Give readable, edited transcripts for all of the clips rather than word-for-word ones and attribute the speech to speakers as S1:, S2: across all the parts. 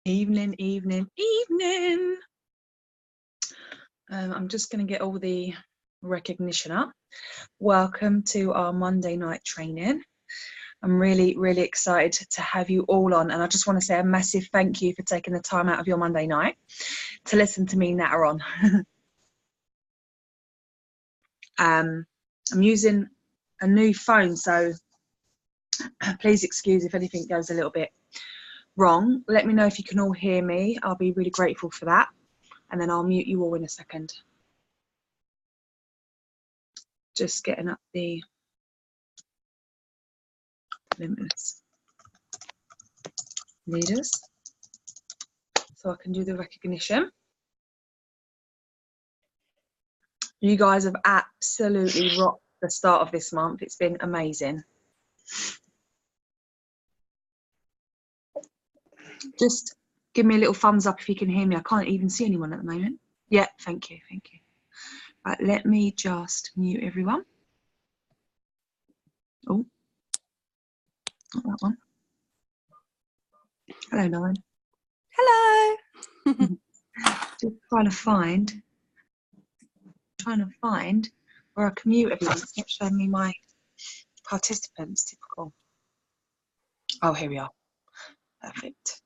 S1: Evening, evening, evening. I'm just going to get all the recognition up. Welcome to our Monday night training. I'm really, really excited to have you all on, and I just want to say a massive thank you for taking the time out of your Monday night to listen to me natter on. I'm using a new phone, so please excuse if anything goes a little bit wrong. Let me know if you can all hear me. I'll be really grateful for that, and then I'll mute you all in a second. Just getting up the Limitless leaders so I can do the recognition. You guys have absolutely rocked the start of this month. It's been amazing. Just give me a little thumbs up if you can hear me. I can't even see anyone at the moment. Yeah, thank you, thank you. Right, let me just mute everyone. Oh, not that one. Hello, Lauren.
S2: Hello.
S1: Just trying to find where I can mute everyone. It's not showing me my participants. Typical. Oh, here we are. Perfect.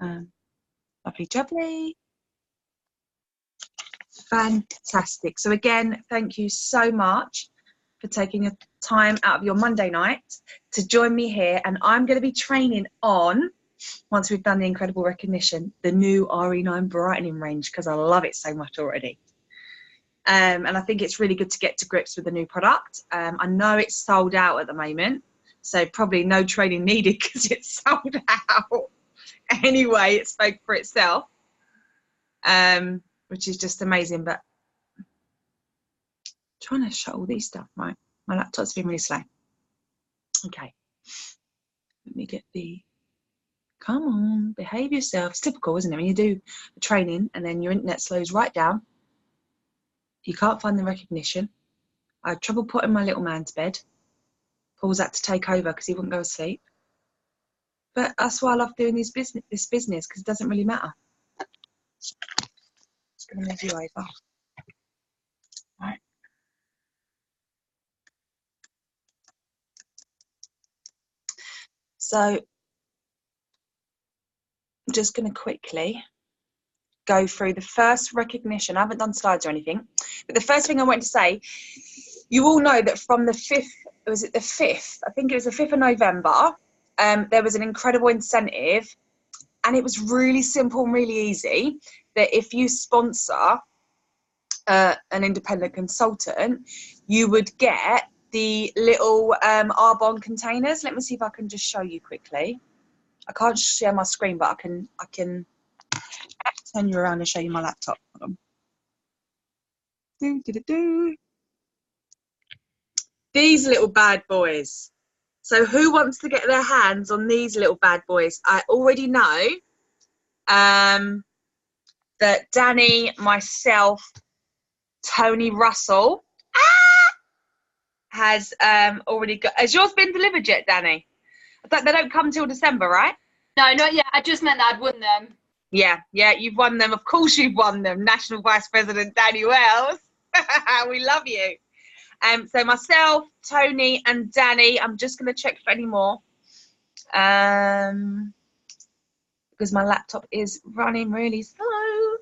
S1: Lovely jubbly. Fantastic. So again, thank you so much for taking your time out of your Monday night to join me here. And I'm going to be training on, once we've done the incredible recognition, the new RE9 brightening range, because I love it so much already. And I think it's really good to get to grips with the new product. I know it's sold out at the moment, so probably no training needed because it's sold out. Anyway, it spoke for itself, which is just amazing. But I'm trying to shut all these stuff, right? My laptop's been really slow. Okay, let me get the, come on, behave yourself. It's typical, isn't it? When you do the training and then your internet slows right down, you can't find the recognition. I had trouble putting my little man to bed. Paul's had to take over because he wouldn't go to sleep. But that's why I love doing this business because it doesn't really matter. Just going to move you over. Right. So I'm just going to quickly go through the first recognition. I haven't done slides or anything, but the first thing I wanted to say, you all know that from the 5th, was it the 5th? I think it was the 5th of November, there was an incredible incentive, and it was really simple and really easy, that if you sponsor an independent consultant, you would get the little Arbonne containers. Let me see if I can just show you quickly. I can't share my screen, but I can turn you around and show you my laptop. Hold on. These little bad boys. So who wants to get their hands on these little bad boys? I already know that Danny, myself, Tony Russell has already got. Has yours been delivered yet, Danny? I thought they don't come till December, right?
S2: No, not yet. I just meant that I'd won them.
S1: Yeah, you've won them. Of course you've won them. National Vice President Danny Wells. We love you. So myself, Tony and Danny, I'm just going to check for any more. Because my laptop is running really slow.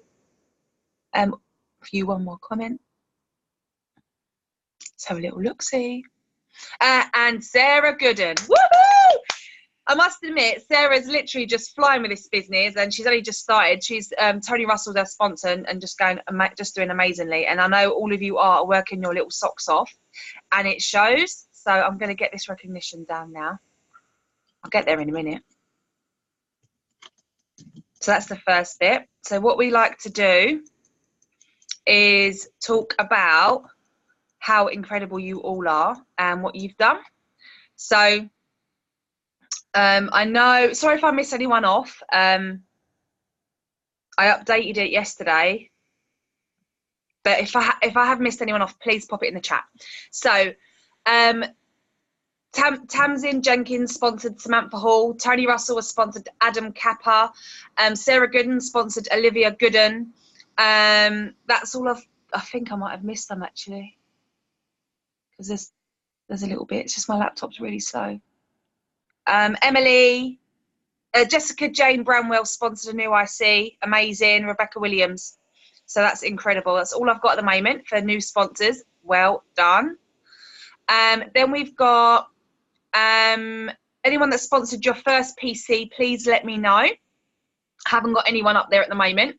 S1: View one more comment. Let's have a little look-see. And Sarah Gooden. Woohoo! I must admit, Sarah's literally just flying with this business, and she's only just started. She's Tony Russell's their sponsor, and just doing amazingly. And I know all of you are working your little socks off, and it shows. So I'm going to get this recognition down now. I'll get there in a minute. So that's the first bit. So what we like to do is talk about how incredible you all are and what you've done. So I know, sorry if I miss anyone off. I updated it yesterday, but if I have missed anyone off, please pop it in the chat. So Tamsin Jenkins sponsored Samantha Hall. Tony Russell was sponsored Adam Kappa. Sarah Gooden sponsored Olivia Gooden. That's all I think I might have missed them actually, because there's a little bit. It's just my laptop's really slow. Emily, Jessica Jane Bramwell sponsored a new IC. Amazing. Rebecca Williams. So that's incredible. That's all I've got at the moment for new sponsors. Well done. Then we've got anyone that sponsored your first PC, please let me know. Haven't got anyone up there at the moment.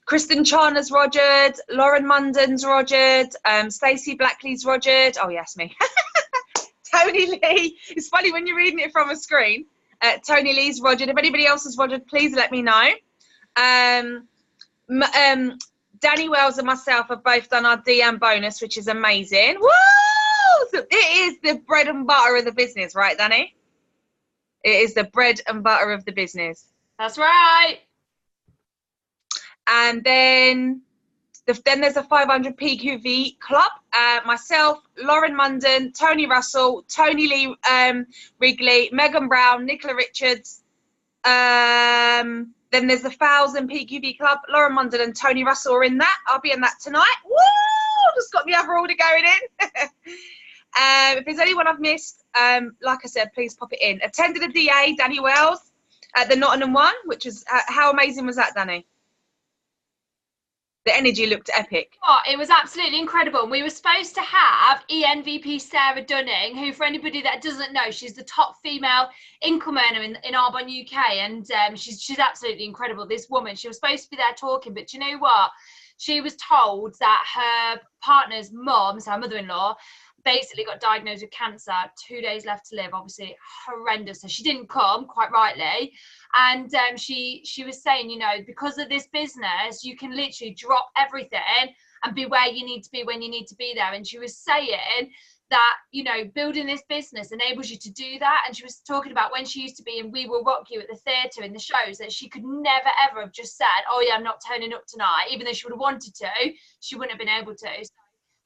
S1: Kristen Charner's rogered, Lauren Munden's rogered, Stacy Blackley's rogered. Oh yes, me. Tony Lee. It's funny when you're reading it from a screen. Tony Lee's rogered. If anybody else is rogered, please let me know. Danny Wells and myself have both done our DM bonus, which is amazing. Woo! So it is the bread and butter of the business, right, Danny? It is the bread and butter of the business.
S2: That's right.
S1: And then there's a 500 PQV club. Myself, Lauren Munden, Tony Russell, Tony Lee Wrigley, Megan Brown, Nicola Richards. Then there's the 1000 PQV club. Lauren Munden and Tony Russell are in that. I'll be in that tonight. Woo! Just got the other order going in. If there's anyone I've missed, like I said, please pop it in. Attended a DA, Danny Wells, at the Nottingham one, which was, how amazing was that, Danny? The energy looked epic.
S2: Oh, it was absolutely incredible. We were supposed to have ENVP Sarah Dunning, who, for anybody that doesn't know, she's the top female income earner in Arbonne, UK, and she's absolutely incredible. This woman, she was supposed to be there talking, but you know what? She was told that her partner's mum, so her mother-in-law, basically got diagnosed with cancer, 2 days left to live, obviously horrendous. So she didn't come, quite rightly. And she was saying, you know, because of this business, you can literally drop everything and be where you need to be when you need to be there. And she was saying that, you know, building this business enables you to do that. And she was talking about when she used to be in We Will Rock You at the theatre in the shows, that she could never ever have just said, oh yeah, I'm not turning up tonight. Even though she would have wanted to, she wouldn't have been able to. So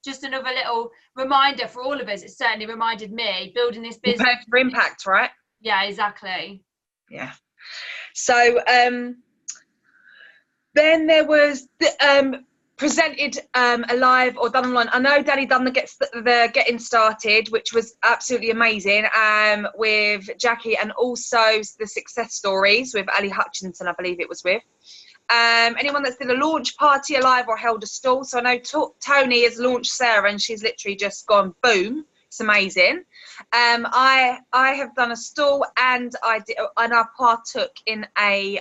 S2: just another little reminder for all of us. It certainly reminded me, building this business.
S1: Prepare for impact, right?
S2: Yeah, exactly.
S1: Yeah. So then there was the, presented alive or done online. I know Danny done the getting started, which was absolutely amazing, with Jackie, and also the success stories with Ali Hutchinson, I believe it was with. Anyone that's did a launch party alive or held a stall. So I know Tony has launched Sarah, and she's literally just gone boom. It's amazing. I have done a stall, and I partook in a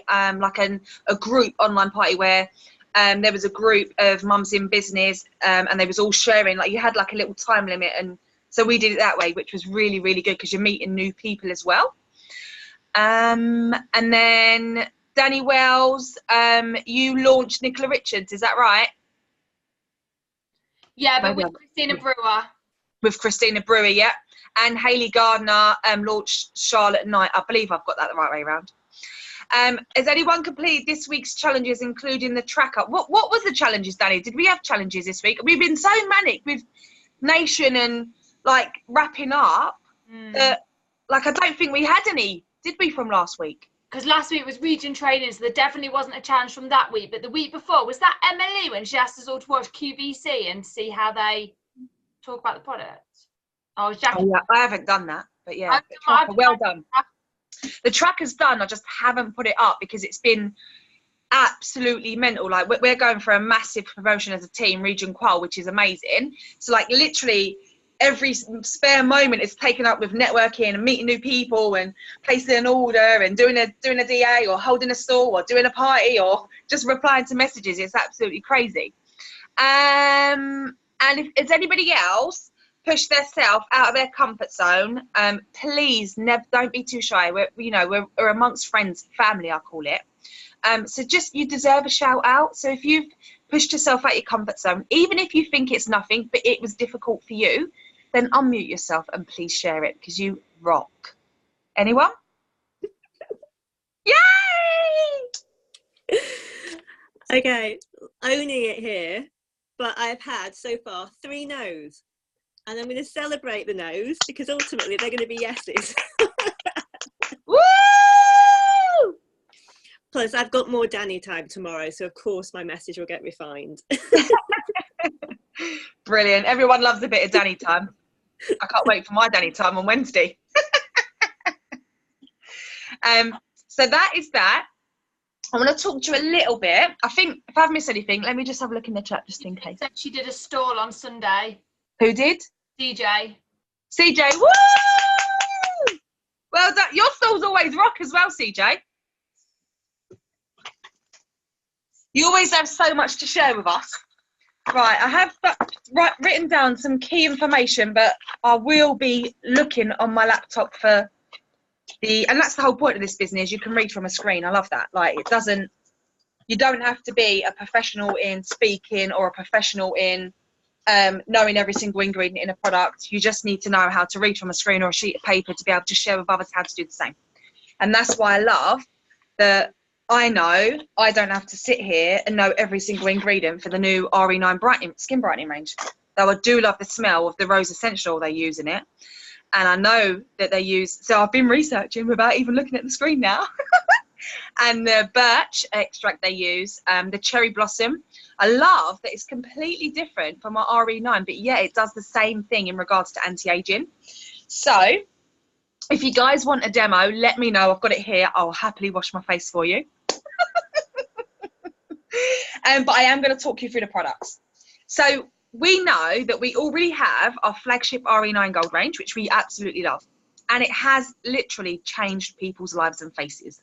S1: group online party where there was a group of mums in business, and they was all sharing, like you had like a little time limit, and so we did it that way, which was really, really good because you're meeting new people as well. And then Danny Wells, you launched Nicola Richards, is that right?
S2: Yeah, but with Christina Brewer.
S1: With Christina Brewer, yeah. And Hayley Gardner launched Charlotte Knight. I believe I've got that the right way around. Has anyone completed this week's challenges, including the tracker? What was the challenges, Danny? Did we have challenges this week? We've been so manic with Nation and like wrapping up that like I don't think we had any, did we, from last week?
S2: Because last week was region training, so there definitely wasn't a challenge from that week. But the week before, was that Emily when she asked us all to watch QVC and see how they talk about the product? Oh, Jackie.
S1: Oh, yeah, I haven't done that, but yeah, well done. The tracker's done. I just haven't put it up because it's been absolutely mental. Like we're going for a massive promotion as a team, Region Qual, which is amazing. So like literally every spare moment is taken up with networking and meeting new people and placing an order and doing a DA or holding a stall or doing a party or just replying to messages. It's absolutely crazy. And if anybody else push themselves out of their comfort zone, please don't be too shy. We're amongst friends, family, I call it. So just, you deserve a shout out. So if you've pushed yourself out your comfort zone, even if you think it's nothing, but it was difficult for you, then unmute yourself and please share it because you rock. Anyone? Yay!
S3: Okay, owning it here, but I've had so far 3 no's. And I'm going to celebrate the no's because ultimately they're going to be yeses.
S1: Woo!
S3: Plus, I've got more Danny time tomorrow, so of course my message will get refined.
S1: Brilliant. Everyone loves a bit of Danny time. I can't wait for my Danny time on Wednesday. So that is that. I want to talk to you a little bit. I think if I've missed anything, let me just have a look in the chat just in case.
S2: She did a stall on Sunday.
S1: Who did?
S2: DJ.
S1: CJ. Woo! Well done. Your stalls always rock as well, CJ. You always have so much to share with us. Right, I have written down some key information, but I will be looking on my laptop for and that's the whole point of this business. You can read from a screen. I love that. Like, you don't have to be a professional in speaking or a professional in knowing every single ingredient in a product. You just need to know how to read from a screen or a sheet of paper to be able to share with others how to do the same. And that's why I love that I know I don't have to sit here and know every single ingredient for the new RE9 skin brightening range. Though I do love the smell of the rose essential they use in it. And I know that they use, so I've been researching without even looking at the screen now. And the birch extract they use, the cherry blossom. I love that it's completely different from our RE9, but yeah, it does the same thing in regards to anti-aging. So if you guys want a demo, let me know. I've got it here. I'll happily wash my face for you. But I am going to talk you through the products. So we know that we already have our flagship RE9 Gold range, which we absolutely love. And it has literally changed people's lives and faces.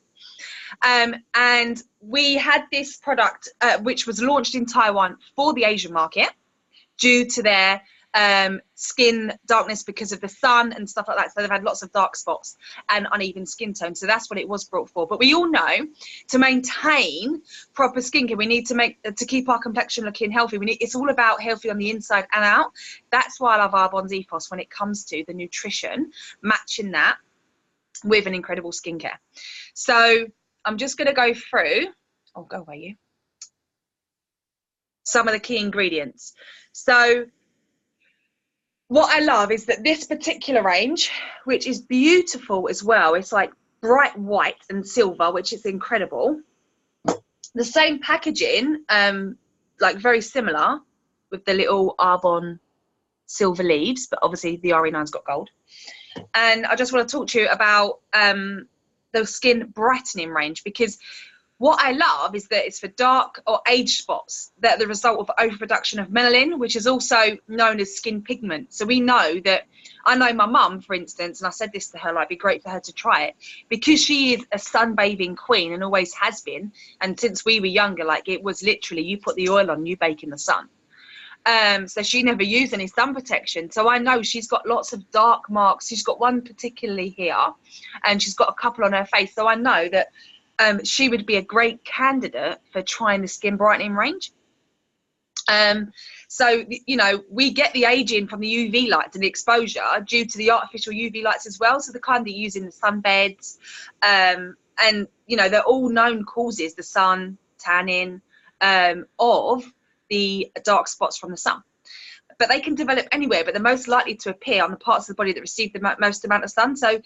S1: And we had this product, which was launched in Taiwan for the Asian market due to their skin darkness because of the sun and stuff like that. So they've had lots of dark spots and uneven skin tone. So that's what it was brought for. But we all know to maintain proper skincare, we need to keep our complexion looking healthy. It's all about healthy on the inside and out. That's why I love Arbonne's ethos when it comes to the nutrition, matching that with an incredible skincare. So I'm just going to go through, oh, go away you, some of the key ingredients. So what I love is that this particular range, which is beautiful as well, it's like bright white and silver, which is incredible. The same packaging, like very similar with the little Arbonne silver leaves, but obviously the RE9's got gold. And I just want to talk to you about the skin brightening range, because what I love is that it's for dark or age spots that are the result of overproduction of melanin, which is also known as skin pigment. So we know that, I know my mum, for instance, and I said this to her, like, it'd be great for her to try it, because she is a sunbathing queen and always has been. And since we were younger, like, it was literally, you put the oil on, you bake in the sun. So she never used any sun protection. So I know she's got lots of dark marks. She's got one particularly here, and she's got a couple on her face. So I know that she would be a great candidate for trying the skin brightening range. So, you know, we get the aging from the UV lights and the exposure due to the artificial UV lights as well. So the kind that you use in the sunbeds, and, you know, they're all known causes, the sun, tanning, of the dark spots from the sun. But they can develop anywhere, but they're most likely to appear on the parts of the body that receive the most amount of sun. So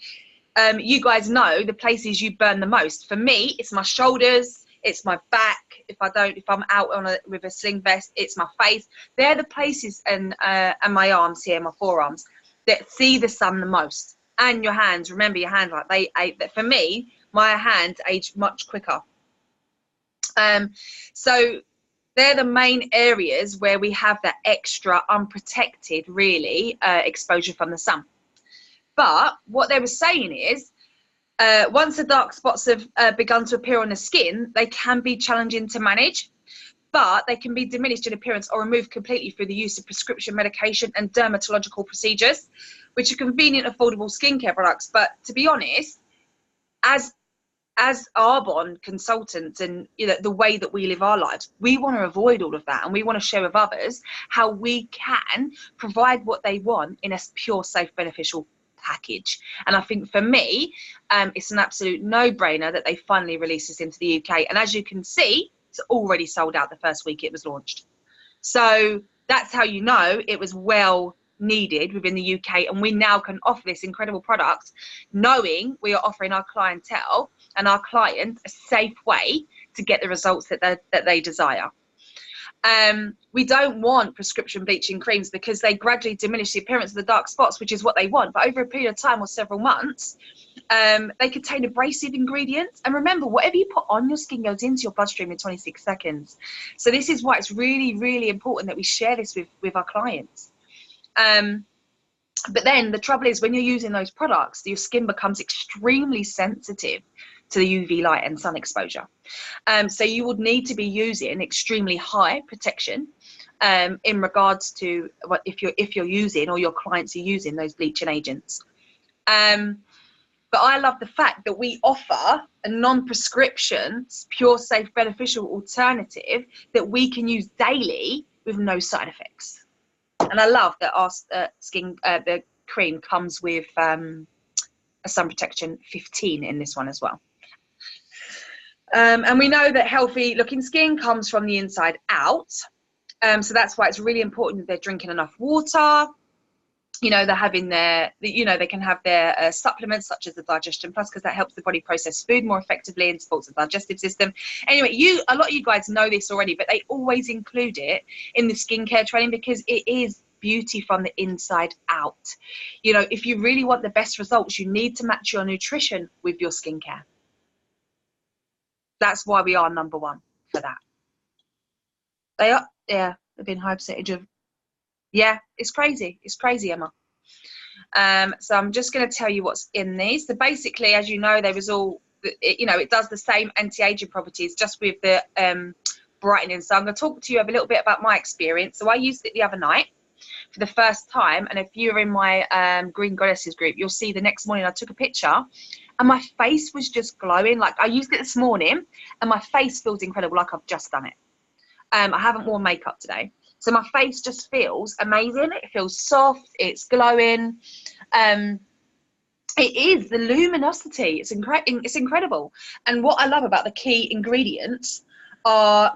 S1: you guys know the places you burn the most. For me, it's my shoulders, it's my back. If I'm out with a sling vest, it's my face. They're the places, and my arms here, my forearms, that see the sun the most. And your hands. Remember your hands, like for me, my hands age much quicker. So they're the main areas where we have that extra unprotected, really, exposure from the sun. But what they were saying is, once the dark spots have begun to appear on the skin, they can be challenging to manage, but they can be diminished in appearance or removed completely through the use of prescription medication and dermatological procedures, which are convenient, affordable skincare products. But to be honest, as Arbonne consultants, and you know, the way that we live our lives, we want to avoid all of that, and we want to share with others how we can provide what they want in a pure, safe, beneficial package. And I think for me, it's an absolute no-brainer that they finally released this into the UK. And as you can see, it's already sold out the first week it was launched. So that's how you know it was well needed within the UK, and we now can offer this incredible product knowing we are offering our clientele and our clients a safe way to get the results that they desire. We don't want prescription bleaching creams because they gradually diminish the appearance of the dark spots, which is what they want. But over a period of time or several months, they contain abrasive ingredients. And remember, whatever you put on your skin goes into your bloodstream in 26 seconds. So this is why it's really, really important that we share this with our clients. But then the trouble is, when you're using those products, your skin becomes extremely sensitive to the UV light and sun exposure. So you would need to be using extremely high protection in regards to what if you're using, or your clients are using, those bleaching agents. But I love the fact that we offer a non-prescription, pure, safe, beneficial alternative that we can use daily with no side effects. And I love that our the cream comes with a sun protection 15 in this one as well. And we know that healthy looking skin comes from the inside out. So that's why it's really important that they're drinking enough water. You know, they're having their, you know, they can have their supplements such as the Digestion Plus, because that helps the body process food more effectively and supports the digestive system. Anyway, a lot of you guys know this already, but they always include it in the skincare training because it is beauty from the inside out. You know, if you really want the best results, you need to match your nutrition with your skincare. That's why we are number one for that. They are, yeah, they've been high percentage of, yeah, it's crazy. It's crazy, Emma. So I'm just going to tell you what's in these. So basically, as you know, there was all, you know, it does the same anti-aging properties just with the brightening. So I'm going to talk to you a little bit about my experience. So I used it the other night for the first time, and if you're in my Green Goddesses group, you'll see the next morning I took a picture and my face was just glowing. Like, I used it this morning and my face feels incredible, like I've just done it. I haven't worn makeup today, so my face just feels amazing. It feels soft, it's glowing. It is the luminosity, it's incredible. And what I love about the key ingredients are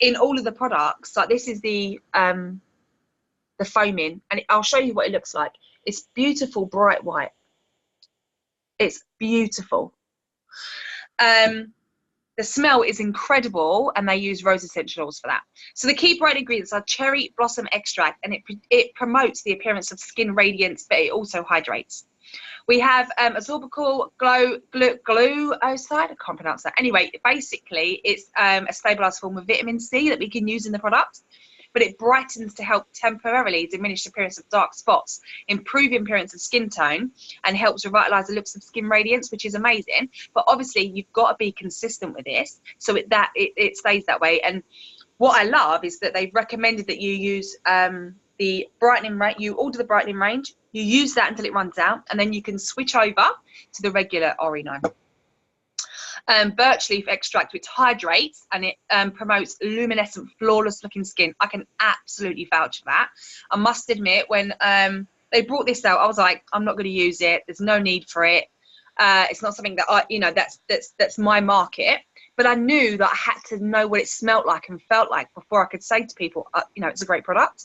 S1: in all of the products, like this is the foaming, and I'll show you what it looks like. It's beautiful bright white. It's beautiful. The smell is incredible, and they use rose essential oils for that. So the key bright ingredients are cherry blossom extract, and it promotes the appearance of skin radiance, but it also hydrates. We have ascorbic glucoside, I can't pronounce that. Anyway, basically it's a stabilized form of vitamin C that we can use in the product, but it brightens to help temporarily diminish the appearance of dark spots, improve the appearance of skin tone, and helps revitalize the looks of skin radiance, which is amazing. But obviously you've got to be consistent with this so it stays that way. And what I love is that they've recommended that you use the brightening range. You order the brightening range, you use that until it runs out, and then you can switch over to the regular RE9. Birch leaf extract, which hydrates and it promotes luminescent, flawless looking skin. I can absolutely vouch for that. I must admit, when they brought this out, I was like, I'm not going to use it. There's no need for it. It's not something that I, you know, that's my market. But I knew that I had to know what it smelled like and felt like before I could say to people, you know, it's a great product.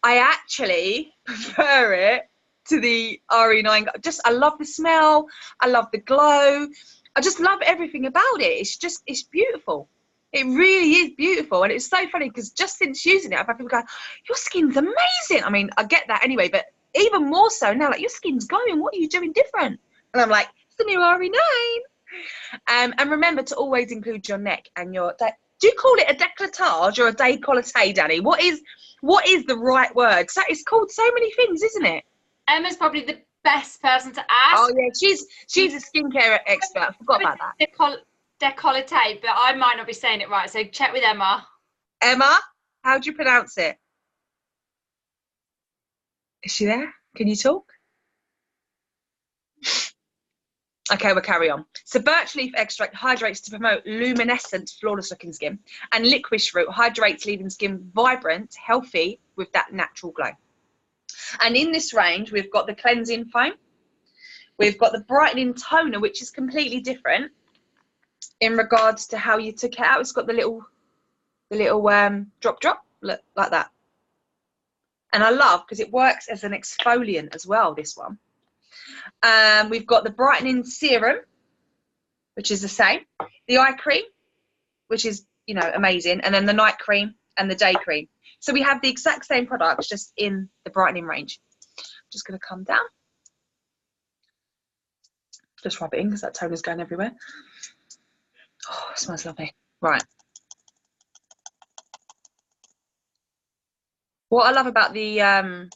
S1: I actually prefer it to the RE9. I love the smell. I love the glow. I just love everything about it. It's beautiful. It really is beautiful. And it's so funny because just since using it, I've had people go, your skin's amazing. I mean, I get that anyway, but even more so now, like, your skin's glowing. What are you doing different? And I'm like, it's the new RE9. And remember to always include your neck and your, do you call it a décolletage or a décolleté, Danny? What is the right word? So it's called so many things, isn't it?
S2: Emma's probably the best person to ask.
S1: Oh yeah, she's a skincare expert. I forgot about that.
S2: Décolleté, but I might not be saying it right, so check with Emma.
S1: Emma, how do you pronounce it? Is she there? Can you talk? Okay, we'll carry on. So birch leaf extract hydrates to promote luminescent, flawless looking skin, and licorice root hydrates, leaving skin vibrant, healthy with that natural glow. And in this range, we've got the cleansing foam. We've got the brightening toner, which is completely different in regards to how you took it out. It's got the little drop, look like that. And I love because it works as an exfoliant as well, this one. We've got the brightening serum, which is the same. The eye cream, which is, you know, amazing. And then the night cream and the day cream. So we have the exact same products, just in the brightening range. I'm just going to come down. Just rub it in because that toner's going everywhere. Oh, it smells lovely. Right. What I love about the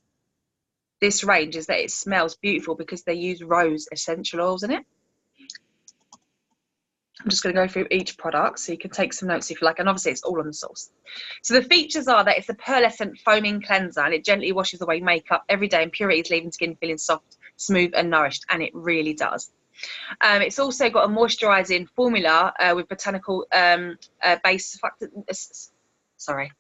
S1: this range is that it smells beautiful because they use rose essential oils in it. I'm just going to go through each product so you can take some notes if you like, and obviously it's all on the source. So the features are that it's a pearlescent foaming cleanser, and it gently washes away makeup every day, impurities, leaving skin feeling soft, smooth and nourished, and it really does. It's also got a moisturising formula with botanical base sorry.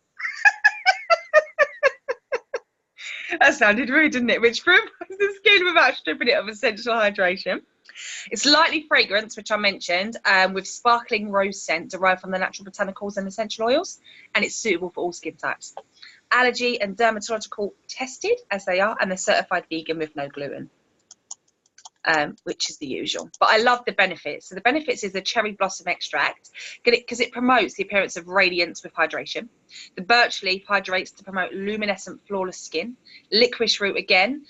S1: That sounded rude, didn't it? Which provides the skin without stripping it of essential hydration. It's lightly fragrance, which I mentioned, with sparkling rose scent derived from the natural botanicals and essential oils, and it's suitable for all skin types. Allergy and dermatological tested, as they are, and they're certified vegan with no gluten. Which is the usual. But I love the benefits. So the benefits is the cherry blossom extract, because it promotes the appearance of radiance with hydration. The birch leaf hydrates to promote luminescent, flawless skin. Licorice root, again,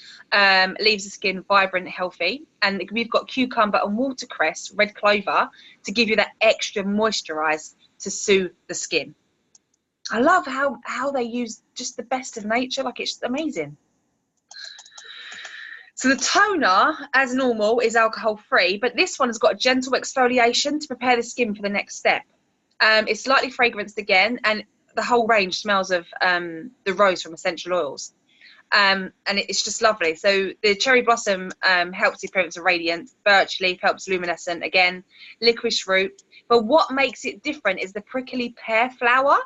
S1: leaves the skin vibrant, healthy. And we've got cucumber and watercress, red clover, to give you that extra moisturize to soothe the skin. I love how they use just the best of nature. Like, it's amazing. So the toner, as normal, is alcohol-free, but this one has got a gentle exfoliation to prepare the skin for the next step. It's lightly fragranced again, and the whole range smells of the rose from essential oils. And it's just lovely. So the cherry blossom helps the appearance of radiance. Birch leaf helps luminescent again. Licorice root. But what makes it different is the prickly pear flower.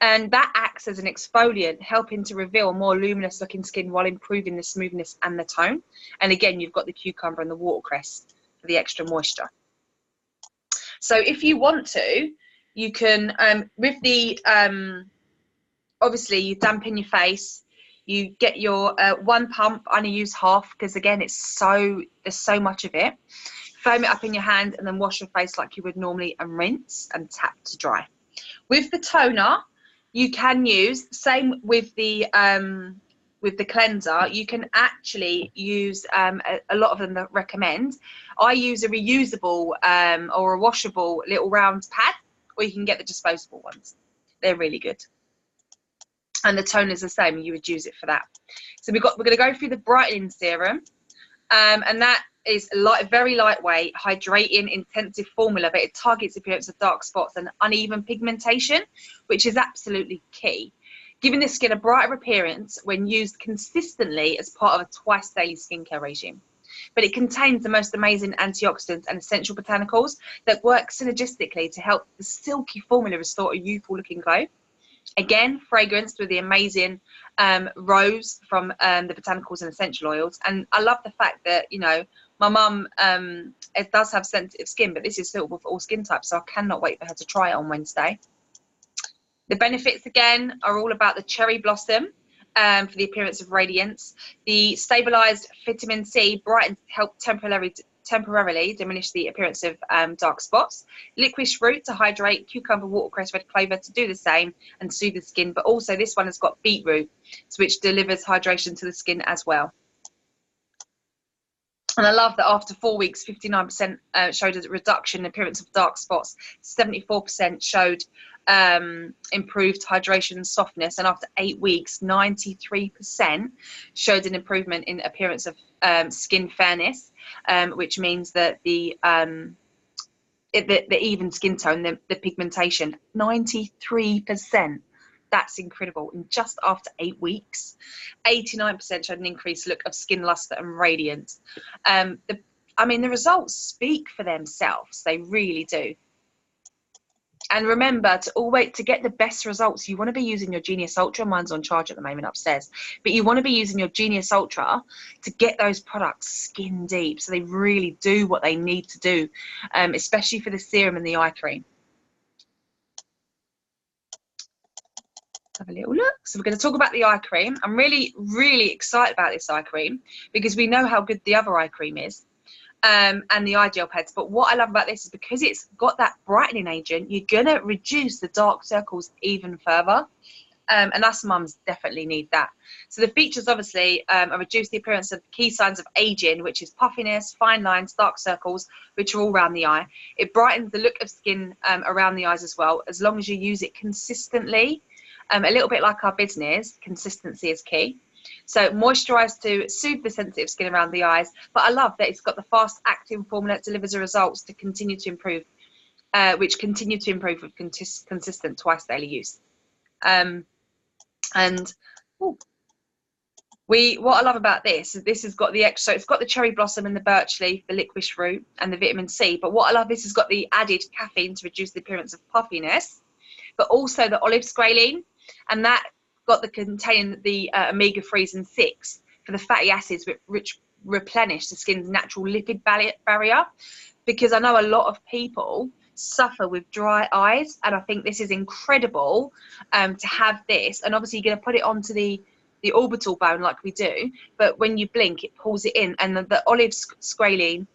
S1: And that acts as an exfoliant, helping to reveal a more luminous looking skin while improving the smoothness and the tone. And again, you've got the cucumber and the watercress for the extra moisture. So if you want to, you can, with the, obviously you dampen your face, you get your one pump, only use half, because again, there's so much of it. Foam it up in your hand and then wash your face like you would normally and rinse and tap to dry. With the toner, you can use, same with the cleanser, you can actually use a lot of them that recommend. I use a reusable or a washable little round pad, or you can get the disposable ones. They're really good. And the toner is the same, you would use it for that. So we're going to go through the brightening serum, and that is very lightweight, hydrating, intensive formula, but it targets the appearance of dark spots and uneven pigmentation, which is absolutely key, giving the skin a brighter appearance when used consistently as part of a twice daily skincare regime. But it contains the most amazing antioxidants and essential botanicals that work synergistically to help the silky formula restore a youthful looking glow. Again, fragranced with the amazing rose from the botanicals and essential oils. And I love the fact that, you know, my mum it does have sensitive skin, but this is suitable for all skin types, so I cannot wait for her to try it on Wednesday. The benefits, again, are all about the cherry blossom for the appearance of radiance. The stabilised vitamin C brightens, help temporarily diminish the appearance of dark spots. Licorice root to hydrate. Cucumber, watercress, red clover to do the same and soothe the skin. But also this one has got beetroot, which delivers hydration to the skin as well. And I love that after 4 weeks, 59% showed a reduction in appearance of dark spots. 74% showed improved hydration and softness. And after 8 weeks, 93% showed an improvement in appearance of skin fairness, which means that the even skin tone, the pigmentation, 93%. That's incredible. In just after 8 weeks, 89% showed an increased look of skin luster and radiance. I mean, the results speak for themselves. They really do. And remember, to get the best results, you want to be using your Genius Ultra. Mine's on charge at the moment upstairs. But you want to be using your Genius Ultra to get those products skin deep, so they really do what they need to do, especially for the serum and the eye cream. have a little look. So we're going to talk about the eye cream. I'm really, really excited about this eye cream because we know how good the other eye cream is, and the eye gel pads. But what I love about this is because it's got that brightening agent, you're going to reduce the dark circles even further. And us mums definitely need that. So the features obviously are reduce the appearance of key signs of aging, which is puffiness, fine lines, dark circles, which are all around the eye. It brightens the look of skin around the eyes as well, as long as you use it consistently. A little bit like our business, consistency is key. So moisturise to soothe the sensitive skin around the eyes. But I love that it's got the fast acting formula that delivers the results to continue to improve, which continue to improve with consistent twice daily use. And what I love about this is this has got the extra, so it's got the cherry blossom and the birch leaf, the licorice root and the vitamin C. But what I love, this has got the added caffeine to reduce the appearance of puffiness, but also the olive squalene, and that got the containing the omega-3s and 6 for the fatty acids which replenish the skin's natural lipid barrier. Because I know a lot of people suffer with dry eyes, and I think this is incredible to have this. And obviously you're going to put it onto the orbital bone like we do, but when you blink it pulls it in. And the olive squalene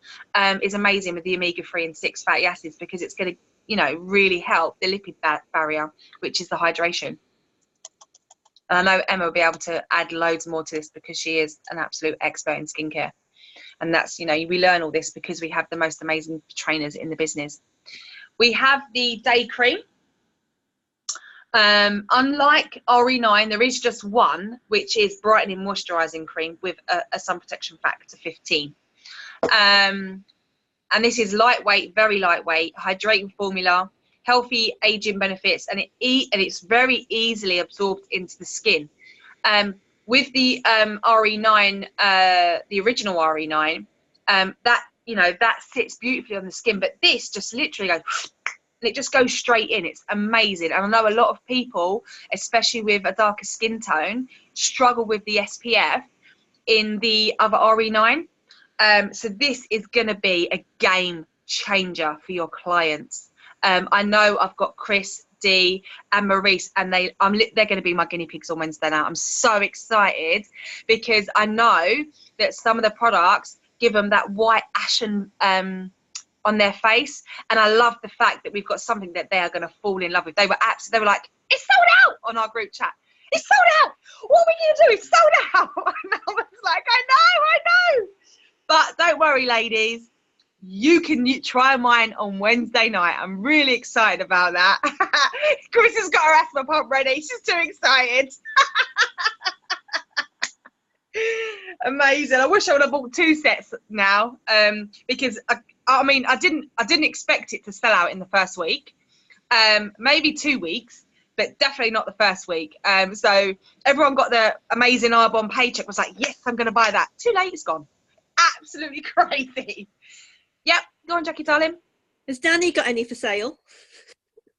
S1: is amazing with the omega-3 and 6 fatty acids, because it's going to, you know, really help the lipid barrier, which is the hydration. And I know Emma will be able to add loads more to this because she is an absolute expert in skincare. And that's, you know, we learn all this because we have the most amazing trainers in the business. We have the day cream. Unlike RE9, there is just one, which is brightening moisturising cream with a sun protection factor 15. And this is lightweight, very lightweight, hydrating formula, healthy aging benefits, and it's very easily absorbed into the skin. With the RE9, the original RE9, that, you know, that sits beautifully on the skin, but this just literally goes, and it just goes straight in. It's amazing. And I know a lot of people, especially with a darker skin tone, struggle with the SPF in the other RE9. So this is going to be a game changer for your clients. I know I've got Chris, Dee and Maurice, and they're going to be my guinea pigs on Wednesday night. I'm so excited because I know that some of the products give them that white ashen on their face, and I love the fact that we've got something that they are going to fall in love with. They were like, it's sold out on our group chat. It's sold out. What are we going to do? It's sold out. And I was like, I know. But don't worry, ladies. You can try mine on Wednesday night. I'm really excited about that. Chris has got her asthma pump ready. She's too excited. Amazing. I wish I would have bought 2 sets now, because I mean I didn't expect it to sell out in the first week. Maybe 2 weeks, but definitely not the first week. So everyone got the amazing Arbonne paycheck, was like, yes, I'm going to buy that. Too late, it's gone. Absolutely crazy. Yep, go on, Jackie, darling.
S3: Has Danny got any for sale?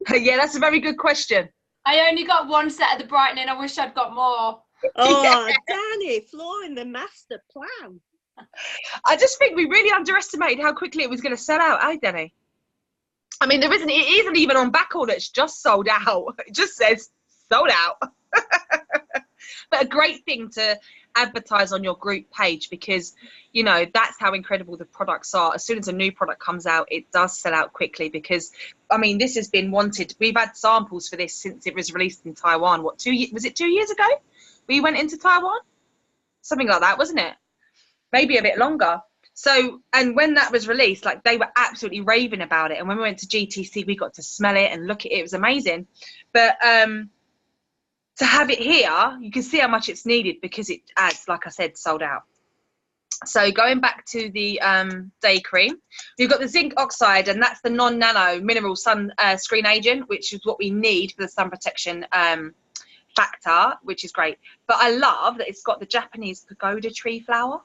S1: Yeah, that's a very good question.
S2: I only got 1 set of the brightening. I wish I'd got more.
S3: Oh,
S1: Yeah.
S3: Danny, flooring the master plan.
S1: I just think we really underestimated how quickly it was going to sell out, eh, Danny? I mean, it isn't even on back order. It's just sold out. It just says sold out. But a great thing to advertise on your group page, because, you know, that's how incredible the products are. As soon as a new product comes out, it does sell out quickly, because, I mean, this has been wanted. We've had samples for this since it was released in Taiwan. What, 2 years? Was it 2 years ago we went into Taiwan? Something like that, wasn't it? Maybe a bit longer. So, and when that was released, like, they were absolutely raving about it. And when we went to GTC, we got to smell it and look at it. It was amazing. But to have it here, you can see how much it's needed, because it has, like I said, sold out. So going back to the day cream, we've got the zinc oxide, and that's the non-nano mineral sun screen agent, which is what we need for the sun protection factor, which is great. But I love that it's got the Japanese pagoda tree flower.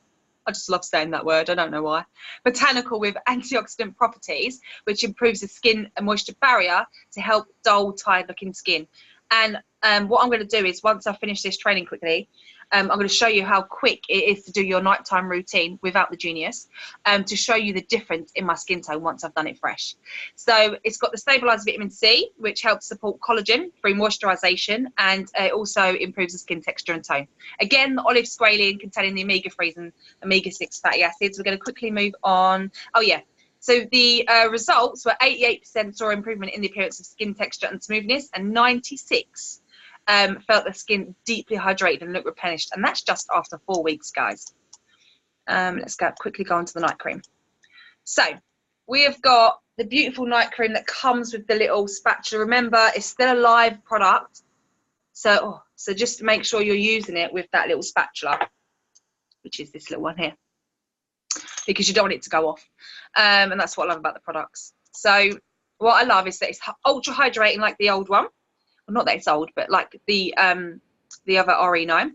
S1: I just love saying that word. I don't know why. Botanical with antioxidant properties, which improves the skin and moisture barrier to help dull, tired looking skin. And what I'm going to do is, once I finish this training quickly, I'm going to show you how quick it is to do your nighttime routine without the Genius, to show you the difference in my skin tone once I've done it fresh. So it's got the stabilised vitamin C, which helps support collagen through moisturisation, and it also improves the skin texture and tone. Again, the olive squalene containing the omega-3s and omega-6 fatty acids. We're going to quickly move on. Oh, yeah. So the results were 88% saw improvement in the appearance of skin texture and smoothness, and 96 felt the skin deeply hydrated and looked replenished. And that's just after 4 weeks, guys. Let's quickly go on to the night cream. So we have got the beautiful night cream that comes with the little spatula. Remember, it's still a live product. So just make sure you're using it with that little spatula, which is this little one here, because you don't want it to go off. And that's what I love about the products. So what I love is that it's ultra hydrating like the old one. Well, not that it's old, but like the other RE9,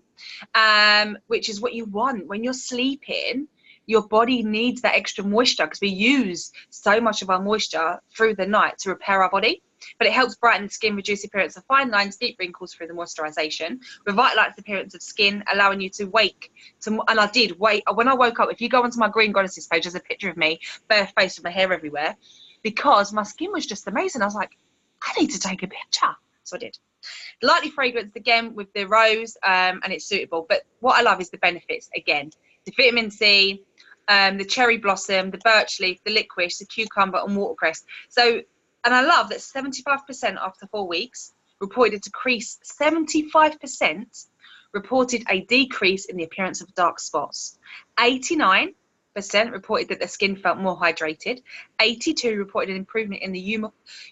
S1: which is what you want when you're sleeping. Your body needs that extra moisture because we use so much of our moisture through the night to repair our body. But it helps brighten the skin, reduce the appearance of fine lines, deep wrinkles through the moisturisation, revitalize the appearance of skin, allowing you to wake to. And I did wait when I woke up. If you go onto my Green Goddesses page, there's a picture of me, bare face with my hair everywhere, because my skin was just amazing. I was like, I need to take a picture, so I did. Lightly fragranced again with the rose, and it's suitable. But what I love is the benefits again: the vitamin C, the cherry blossom, the birch leaf, the licorice, the cucumber, and watercress. So. And I love that 75% after 4 weeks reported a decrease, 75% reported a decrease in the appearance of dark spots. 89% reported that their skin felt more hydrated. 82% reported an improvement in the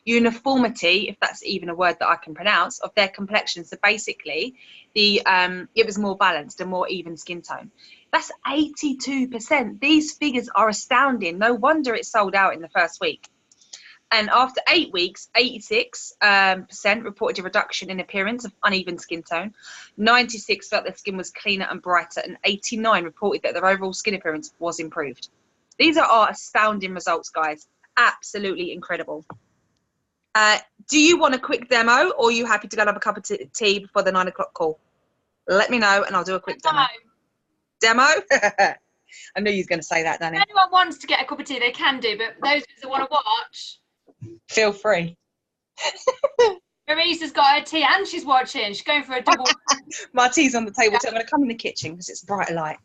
S1: uniformity, if that's even a word that I can pronounce, of their complexion. So basically, it was more balanced and more even skin tone. That's 82%. These figures are astounding. No wonder it sold out in the first week. And after 8 weeks, 86% reported a reduction in appearance of uneven skin tone. 96 felt their skin was cleaner and brighter, and 89 reported that their overall skin appearance was improved. These are our astounding results, guys. Absolutely incredible. Do you want a quick demo, or are you happy to go and have a cup of tea before the 9 o'clock call? Let me know, and I'll do a quick demo. Demo? I knew you was going to say that, Danny.
S2: If anyone wants to get a cup of tea, they can do, but those that want to watch,
S1: feel free.
S2: Marie's has got her tea and she's watching. She's going for a double.
S1: My tea's on the table too. I'm going to come in the kitchen because it's a brighter light.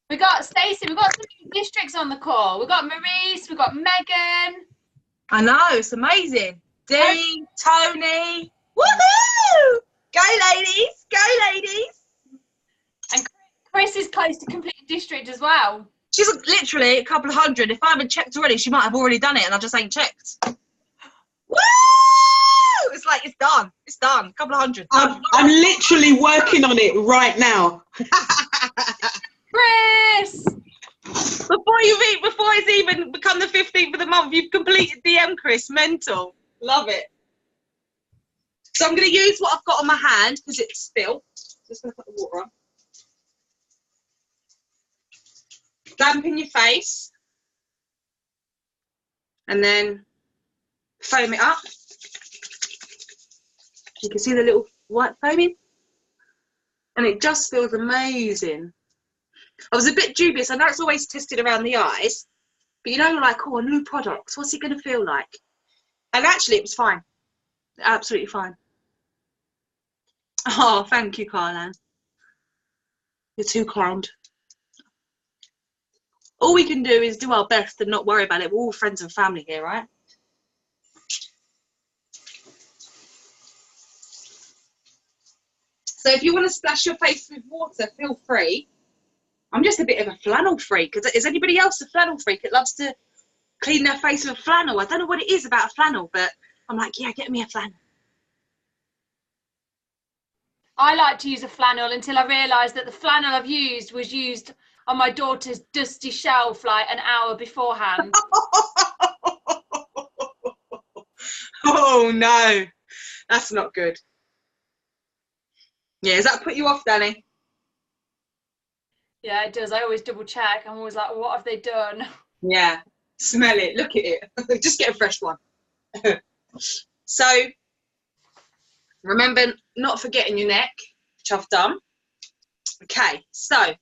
S2: We got Stacy. We've got some new districts on the call. We've got Maurice. We've got Megan.
S1: I know, it's amazing. Dee, Tony. Woohoo! Go ladies! Go ladies!
S2: And Chris is close to completing district as well.
S1: She's literally a couple of hundred. If I haven't checked already, she might have already done it and I just ain't checked. Woo! It's like, it's done. It's done. A couple of hundred.
S4: I'm literally working on it right now.
S2: Chris!
S1: Before it's even become the 15th of the month, you've completed DM, Chris. Mental. Love it. So I'm going to use what I've got on my hand because it's spilt. Just going to put the water on. Dampen your face. And then foam it up. You can see the little white foaming. And it just feels amazing. I was a bit dubious. I know it's always tested around the eyes. But you know, you're like, oh, a new product. What's it going to feel like? And actually, it was fine. Absolutely fine. Oh, thank you, Carlan. You're too kind. All we can do is do our best and not worry about it. We're all friends and family here, right? So if you want to splash your face with water, feel free. I'm just a bit of a flannel freak. Is anybody else a flannel freak that loves to clean their face with a flannel? I don't know what it is about a flannel, but I'm like, yeah, get me a flannel.
S2: I like to use a flannel until I realised that the flannel I've used was used on my daughter's dusty shelf like an hour beforehand.
S1: Oh no, that's not good. Yeah, does that put you off, Danny?
S2: Yeah, it does. I always double check. I'm always like, what have they done?
S1: Yeah, smell it, look at it. Just get a fresh one. So Remember, not forgetting your neck, which I've done. Okay, so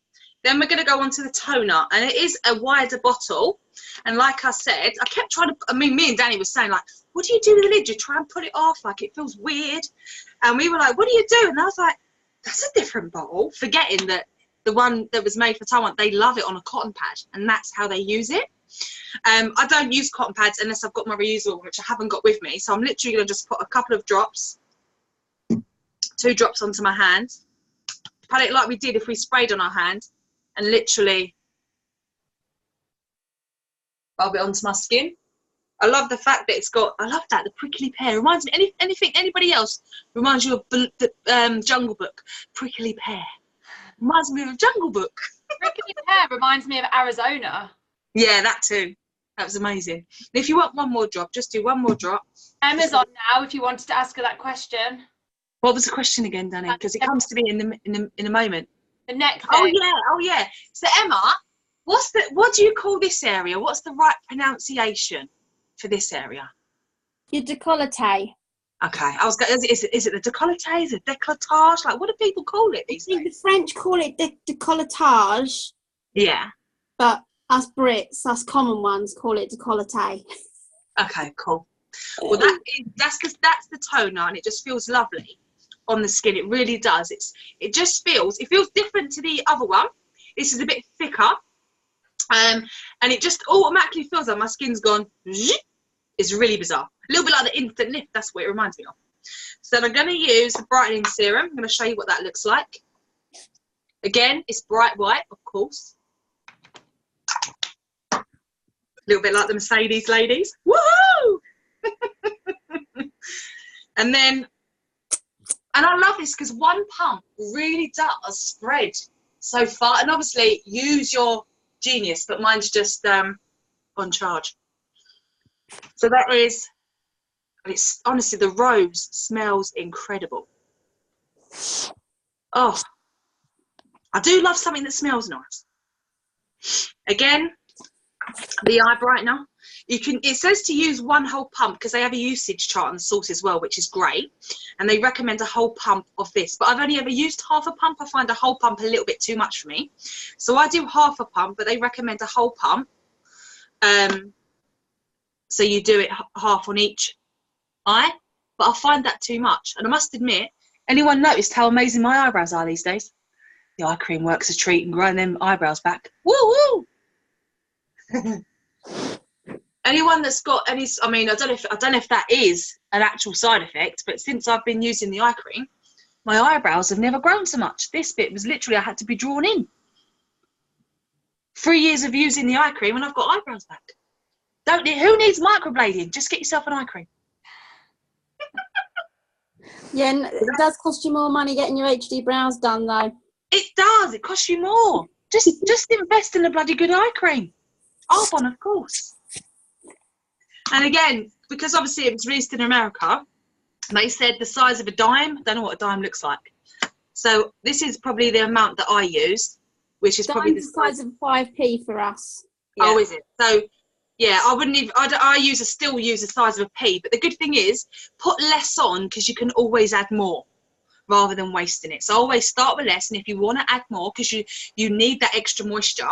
S1: then we're going to go on to the toner, and it is a wider bottle. And like I said, I kept trying to, I mean, me and Danny was saying, like, what do you do with the lid? You try and put it off, like it feels weird. And we were like, what do you do? And I was like, that's a different bottle, forgetting that the one that was made for Taiwan, they love it on a cotton pad, and that's how they use it. I don't use cotton pads unless I've got my reusable, which I haven't got with me. So I'm literally going to just put a couple of drops, 2 drops onto my hand, pat it like we did if we sprayed on our hand, and literally rub it onto my skin. I love the fact that it's got, I love that, the prickly pear. Reminds me, anybody else reminds you of the Jungle Book? Prickly pear. Reminds me of Jungle Book.
S2: Prickly pear reminds me of Arizona.
S1: Yeah, that too. That was amazing. And if you want one more drop, just do one more drop.
S2: Emma's on now if you wanted to ask her that question.
S1: What was the question again, Danny? Because it comes to me in a moment.
S2: The neck thing.
S1: Oh yeah. So Emma, what do you call this area? What's the right pronunciation for this area?
S5: Your décolleté.
S1: Okay, I was going. Is it the décolleté? Is it décolletage? Like, what do people call it these
S5: I think
S1: days?
S5: the French call it décolletage,
S1: Yeah.
S5: but us Brits, us common ones, call it décolleté.
S1: Okay, cool. Well, that's the toner, and it just feels lovely on the skin. It really does. It feels different to the other one. This is a bit thicker, and it just automatically feels like my skin's gone. It's really bizarre. A little bit like the instant lift. That's what it reminds me of. So I'm going to use the brightening serum. I'm going to show you what that looks like. Again, it's bright white, of course. A little bit like the Mercedes ladies. Woohoo! And I love this because one pump really does spread so far. And obviously, use your genius, but mine's just on charge. So that is, it's honestly, the rose smells incredible. Oh, I do love something that smells nice. Again, the eye brightener. It says to use one whole pump because they have a usage chart on the source as well, which is great. And they recommend a whole pump of this. But I've only ever used half a pump. I find a whole pump a little bit too much for me. So I do half a pump, but they recommend a whole pump. So you do it half on each eye. But I find that too much. And I must admit, anyone noticed how amazing my eyebrows are these days? The eye cream works a treat and growing them eyebrows back. Woo woo! Anyone that's got any, I mean, I don't know if that is an actual side effect, but since I've been using the eye cream, my eyebrows have never grown so much. This bit was literally, I had to be drawn in. 3 years of using the eye cream and I've got eyebrows back. Who needs microblading? Just get yourself an eye cream.
S5: Yeah, and it does cost you more money getting your HD brows done, though.
S1: It does. It costs you more. Just invest in a bloody good eye cream. Arbonne, of course. And again, because obviously it was released in America, they said the size of a dime. I don't know what a dime looks like. So this is probably the amount that I used, which is probably the
S5: size of 5p for us.
S1: Yeah. Oh, is it? So, yeah, I wouldn't even, still use the size of a pea. But the good thing is, put less on because you can always add more rather than wasting it. So always start with less. And if you want to add more because you need that extra moisture,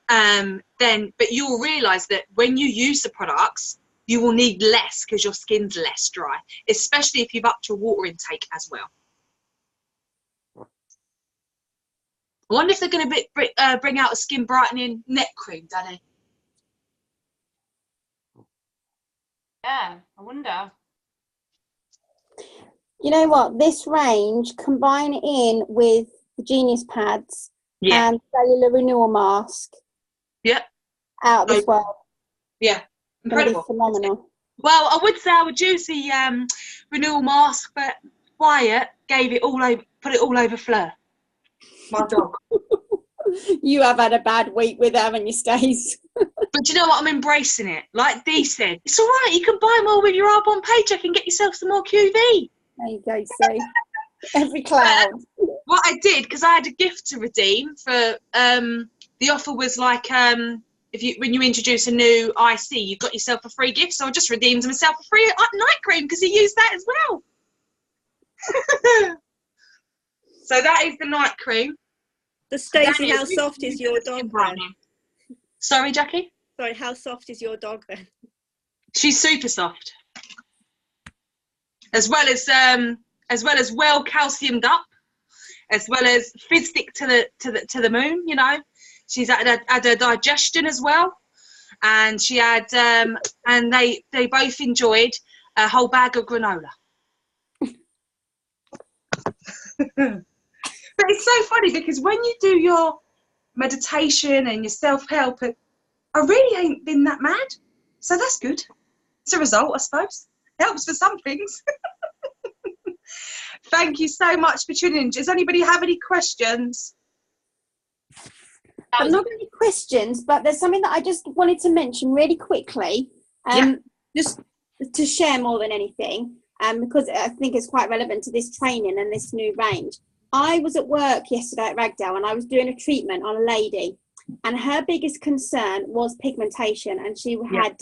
S1: but you'll realise that when you use the products, you will need less because your skin's less dry, especially if you've upped your water intake as well. I wonder if they're going to bring out a skin brightening neck cream, Danny.
S2: Yeah, I wonder.
S5: You know what? This range, combine it in with the Genius Pads and Cellular Renewal Mask.
S1: Yeah.
S5: Out of this world.
S1: Yeah. Incredible.
S5: Phenomenal.
S1: Well, I would say I would use the renewal mask, but Wyatt gave it all over, put it all over Fleur, my dog.
S5: You have had a bad week with them and your stays.
S1: But you know what? I'm embracing it. Like Dee said, it's all right. You can buy more with your Arbonne paycheck and get yourself some more QV.
S5: There you go, see. Every cloud.
S1: What I did, because I had a gift to redeem for, the offer was like, when you introduce a new IC, you've got yourself a free gift. So I just redeemed myself a free night cream because he used that as well. So that is the night cream.
S3: The Stacy,
S1: Danny,
S3: how soft is your dog then?
S1: Sorry, Jackie?
S3: Sorry, how soft is your dog then?
S1: She's super soft. As well as well calciumed up, as well as fizz stick to the moon, you know. She's had her digestion as well. And she had and they both enjoyed a whole bag of granola. But it's so funny because when you do your meditation and your self-help, I really ain't been that mad. So that's good. It's a result, I suppose. Helps for some things. Thank you so much for tuning in. Does anybody have any questions?
S5: I'm not any questions, but there's something that I just wanted to mention really quickly. Just to share more than anything, because I think it's quite relevant to this training and this new range. I was at work yesterday at Ragdale and I was doing a treatment on a lady, and her biggest concern was pigmentation, and she had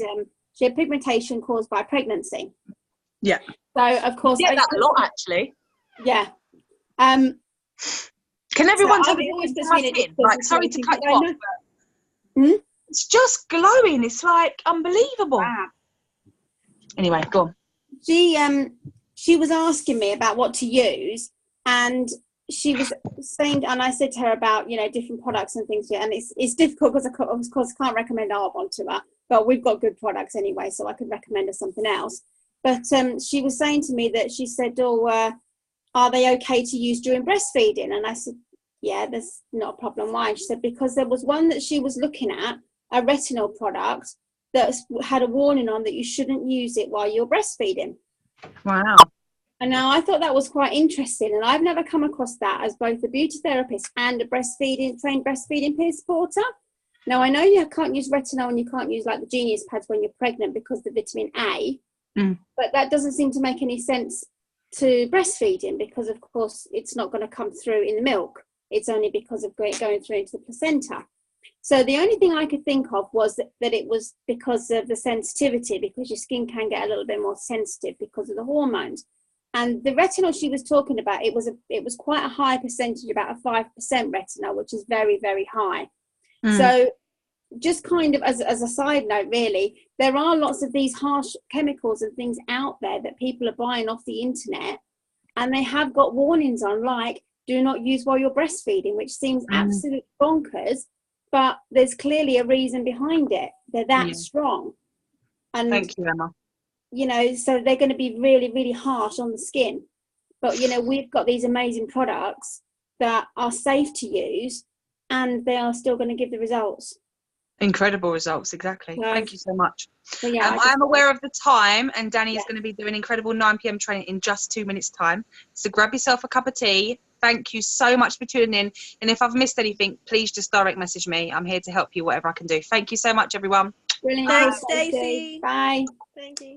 S5: pigmentation caused by pregnancy.
S1: Yeah.
S5: So of course,
S1: I get that a lot actually.
S5: Yeah.
S1: Can everyone tell
S5: me?
S1: Like, sorry to cut you off, but it's just glowing. It's like unbelievable. Wow. Anyway, go on.
S5: She was asking me about what to use, and she was saying, and I said to her about, you know, different products and things, and it's difficult because of course I can't recommend Arbonne to her, but we've got good products anyway, so I could recommend her something else. But she was saying to me that she said, are they okay to use during breastfeeding? And I said, yeah, there's not a problem. Why? She said, because there was one that she was looking at, a retinol product that had a warning on that you shouldn't use it while you're breastfeeding.
S1: Wow.
S5: And now I thought that was quite interesting, and I've never come across that as both a beauty therapist and a trained breastfeeding peer supporter. Now I know you can't use retinol and you can't use like the Genius pads when you're pregnant because of the vitamin A, but that doesn't seem to make any sense to breastfeeding because of course it's not going to come through in the milk. It's only because of going through into the placenta. So the only thing I could think of was that it was because of the sensitivity, because your skin can get a little bit more sensitive because of the hormones. And the retinol she was talking about, it was quite a high percentage, about a 5% retinol, which is very, very high. So just kind of as a side note, really, there are lots of these harsh chemicals and things out there that people are buying off the internet, and they have got warnings on, like, do not use while you're breastfeeding, which seems absolutely bonkers, but there's clearly a reason behind it. They're that strong. And
S1: thank you, Emma.
S5: You know, so they're going to be really, really harsh on the skin. But, you know, we've got these amazing products that are safe to use, and they are still going to give the results.
S1: Incredible results, exactly. Thank you so much.
S5: So, yeah,
S1: I'm aware of the time, and Danny is going to be doing incredible 9 p.m. training in just 2 minutes' time. So grab yourself a cup of tea. Thank you so much for tuning in. And if I've missed anything, please just direct message me. I'm here to help you, whatever I can do. Thank you so much, everyone.
S5: Brilliant.
S3: Thanks, Stacey.
S5: Bye.
S3: Thank you.